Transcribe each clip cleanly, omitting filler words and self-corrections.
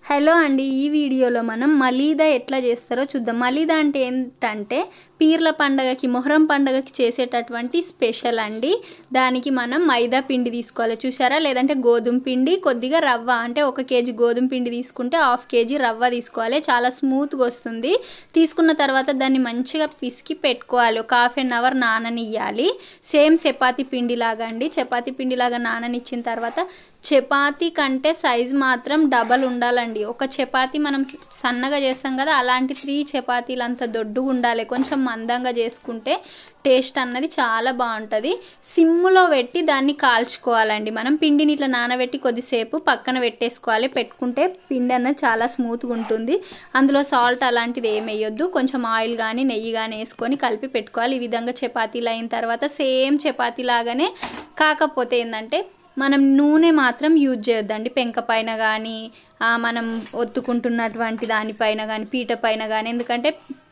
Hello అండి, ఈ వీడియోలో మనం మలీదా ఎట్లా చేస్తారో చూద్దాం. మలీదా అంటే ఏంటంటే పీర్ల పండగకి, మొహరం పండగకి చేసేటటువంటి స్పెషల్ అండి. దానికి మనం మైదా పిండి తీసుకోవాలి చూసారా, లేదంటే గోధుమ పిండి, కొద్దిగా రవ్వ. అంటే 1 కేజీ గోధుమ పిండి తీసుకుంటే 1/2 కేజీ రవ్వ తీసుకోవాలి. చాలా స్మూత్గా వస్తుంది. తీసుకున్న తర్వాత దాన్ని మంచిగా పిసికి పెట్టుకోవాలి. ఒక 1/2 అవర్ నాననియ్యాలి. సేమ్ చపాతీ పిండి లాగా అండి. చపాతీ పిండి లాగా నాననిచ్చిన తర్వాత చపాతీ కంటే సైజ్ మాత్రం డబల్ ఉండాలండి. ఒక చపాతీ మనం సన్నగా చేస్తాం కదా, అలాంటి 3 చపాతీలు అంత దొడ్డుగా ఉండాలి. కొంచెం మందంగా చేసుకుంటే టేస్ట్ అన్నది చాలా బాగుంటుంది. సిమ్లో పెట్టి దాన్ని కాల్చుకోవాలండి. మనం పిండిని ఇట్లా నానబెట్టి కొద్దిసేపు పక్కన పెట్టేసుకోవాలి. పెట్టుకుంటే పిండి అన్నది చాలా స్మూత్గా ఉంటుంది. అందులో సాల్ట్ అలాంటిది ఏమి వేయొద్దు. కొంచెం ఆయిల్ కానీ నెయ్యి కానీ వేసుకొని కలిపి పెట్టుకోవాలి. ఈ విధంగా చపాతీలు అయిన తర్వాత సేమ్ చపాతీ లాగానే, కాకపోతే ఏంటంటే మనం నూనె మాత్రం యూజ్ చేయొద్దండి. పెంక పైన కానీ, మనం ఒత్తుకుంటున్నటువంటి దానిపైన కానీ, పీట పైన కానీ. ఎందుకంటే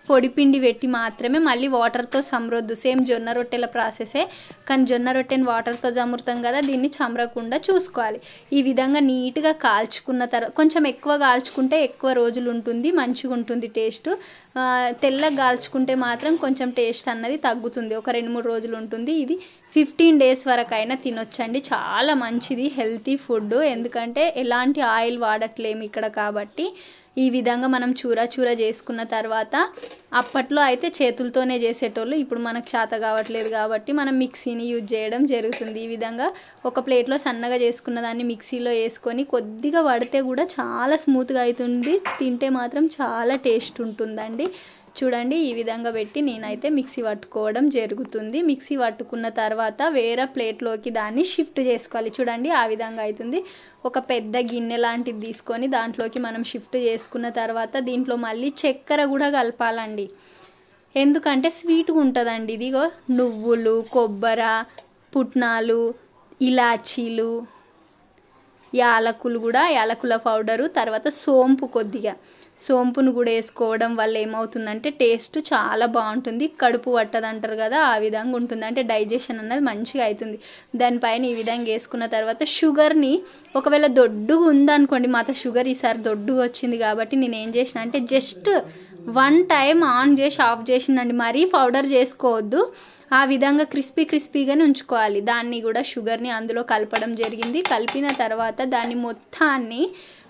పొడి పిండి పెట్టి మాత్రమే మళ్ళీ వాటర్తో చమరొద్దు. సేమ్ జొన్న రొట్టెల ప్రాసెసే, కానీ జొన్న రొట్టెని వాటర్తో చమురుతాం కదా, దీన్ని చమరకుండా చూసుకోవాలి. ఈ విధంగా నీట్గా కాల్చుకున్న తర్వాత, కొంచెం ఎక్కువ కాల్చుకుంటే ఎక్కువ రోజులు ఉంటుంది, మంచిగా ఉంటుంది టేస్ట్. తెల్లగా కాల్చుకుంటే మాత్రం కొంచెం టేస్ట్ అన్నది తగ్గుతుంది, ఒక 2-3 రోజులు ఉంటుంది. ఇది 15 డేస్ వరకు అయినా తినొచ్చండి. చాలా మంచిది, హెల్తీ ఫుడ్. ఎందుకంటే ఎలాంటి ఆయిల్ వాడట్లేము ఇక్కడ కాబట్టి. ఈ విధంగా మనం చూర చేసుకున్న తర్వాత, అప్పట్లో అయితే చేతులతోనే చేసేటోళ్ళు, ఇప్పుడు మనకు చేత కావట్లేదు కాబట్టి మనం మిక్సీని యూజ్ చేయడం జరుగుతుంది. ఈ విధంగా ఒక ప్లేట్లో సన్నగా చేసుకున్న దాన్ని మిక్సీలో వేసుకొని కొద్దిగా పడితే కూడా చాలా స్మూత్గా అవుతుంది. తింటే మాత్రం చాలా టేస్ట్ ఉంటుందండి. చూడండి, ఈ విధంగా పెట్టి నేనైతే మిక్సీ పట్టుకోవడం జరుగుతుంది. మిక్సీ పట్టుకున్న తర్వాత వేరే ప్లేట్లోకి దాన్ని షిఫ్ట్ చేసుకోవాలి. చూడండి, ఆ విధంగా అవుతుంది. ఒక పెద్ద గిన్నె లాంటిది తీసుకొని దాంట్లోకి మనం షిఫ్ట్ చేసుకున్న తర్వాత దీంట్లో మళ్ళీ చక్కెర కూడా కలపాలండి. ఎందుకంటే స్వీట్గా ఉంటుందండి. ఇదిగో నువ్వులు, కొబ్బరి, పుట్నాలు, ఇలాచీలు, యాలకులు కూడా, యాలకుల పౌడరు, తర్వాత సోంపు, కొద్దిగా సోంపును కూడా వేసుకోవడం వల్ల ఏమవుతుందంటే టేస్ట్ చాలా బాగుంటుంది. కడుపు పట్టదు అంటారు కదా, ఆ విధంగా ఉంటుంది. అంటే డైజెషన్ అన్నది మంచిగా అవుతుంది. దానిపైన ఈ విధంగా వేసుకున్న తర్వాత షుగర్ని, ఒకవేళ దొడ్డుగా ఉందనుకోండి, మాత షుగర్ ఈసారి దొడ్డుగా వచ్చింది కాబట్టి నేను ఏం చేసిన అంటే జస్ట్ 1 టైం ఆన్ చేసి ఆఫ్ చేసిందండి. మరీ పౌడర్ చేసుకోవద్దు. ఆ విధంగా క్రిస్పీగానే ఉంచుకోవాలి. దాన్ని కూడా షుగర్ని అందులో కలపడం జరిగింది. కలిపిన తర్వాత దాన్ని మొత్తాన్ని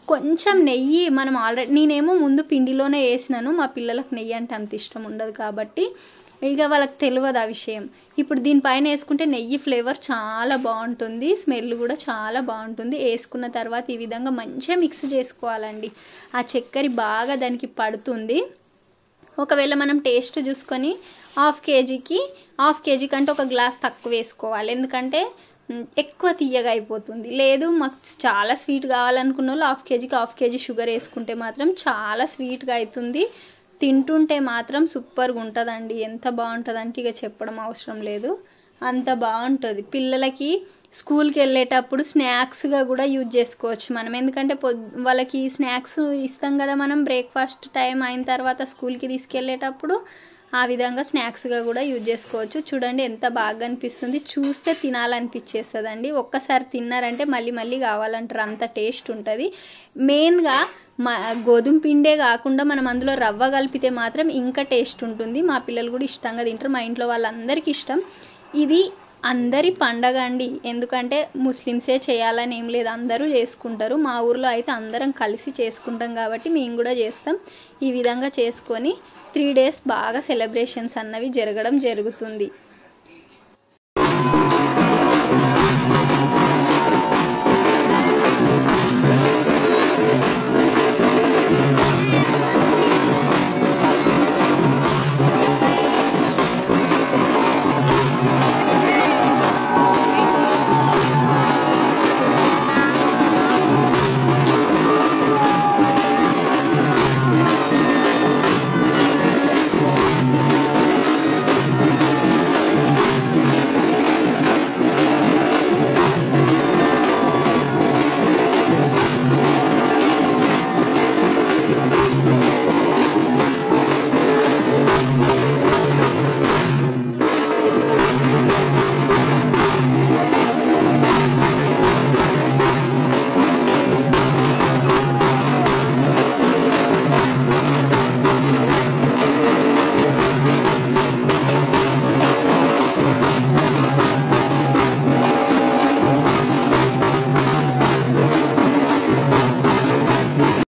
కొంచెం నెయ్యి, మనం ఆల్రెడీ, నేనేమో ముందు పిండిలోనే వేసినాను. మా పిల్లలకు నెయ్యి అంటే అంత ఇష్టం ఉండదు కాబట్టి ఇక వాళ్ళకి తెలియదు ఆ విషయం. ఇప్పుడు దీనిపైన వేసుకుంటే నెయ్యి ఫ్లేవర్ చాలా బాగుంటుంది, స్మెల్ కూడా చాలా బాగుంటుంది. వేసుకున్న తర్వాత ఈ విధంగా మంచిగా మిక్స్ చేసుకోవాలండి. ఆ చక్కెర బాగా దానికి పడుతుంది. ఒకవేళ మనం టేస్ట్ చూసుకొని 1/2 కేజీ కంటే 1 గ్లాస్ తక్కువ వేసుకోవాలి. ఎందుకంటే ఎక్కువ తీయగా అయిపోతుంది. లేదు మాకు చాలా స్వీట్ కావాలనుకున్న వాళ్ళు 1/2 కేజీ షుగర్ వేసుకుంటే మాత్రం చాలా స్వీట్గా అవుతుంది. తింటుంటే మాత్రం సూపర్గా ఉంటుందండి. ఎంత బాగుంటుందంటే ఇక చెప్పడం అవసరం లేదు, అంత బాగుంటుంది. పిల్లలకి స్కూల్కి వెళ్ళేటప్పుడు స్నాక్స్గా కూడా యూజ్ చేసుకోవచ్చు మనం. ఎందుకంటే వాళ్ళకి స్నాక్స్ ఇస్తాం కదా మనం, బ్రేక్ఫాస్ట్ టైం అయిన తర్వాత స్కూల్కి తీసుకెళ్ళేటప్పుడు. ఆ విధంగా స్నాక్స్గా కూడా యూజ్ చేసుకోవచ్చు. చూడండి ఎంత బాగా అనిపిస్తుంది, చూస్తే తినాలనిపించేస్తుందండి. ఒక్కసారి తిన్నారంటే మళ్ళీ కావాలంటారు, అంత టేస్ట్ ఉంటుంది. మెయిన్గా గోధుమ పిండే కాకుండా మనం అందులో రవ్వ కలిపితే మాత్రం ఇంకా టేస్ట్ ఉంటుంది. మా పిల్లలు కూడా ఇష్టంగా తింటారు. మా ఇంట్లో వాళ్ళందరికీ ఇష్టం. ఇది అందరి పండగ అండి. ఎందుకంటే ముస్లిమ్సే చేయాలని ఏం లేదు, అందరూ చేసుకుంటారు. మా ఊర్లో అయితే అందరం కలిసి చేసుకుంటాం కాబట్టి మేము కూడా చేస్తాం. ఈ విధంగా చేసుకొని 3 డేస్ బాగా సెలబ్రేషన్స్ అన్నవి జరగడం జరుగుతుంది.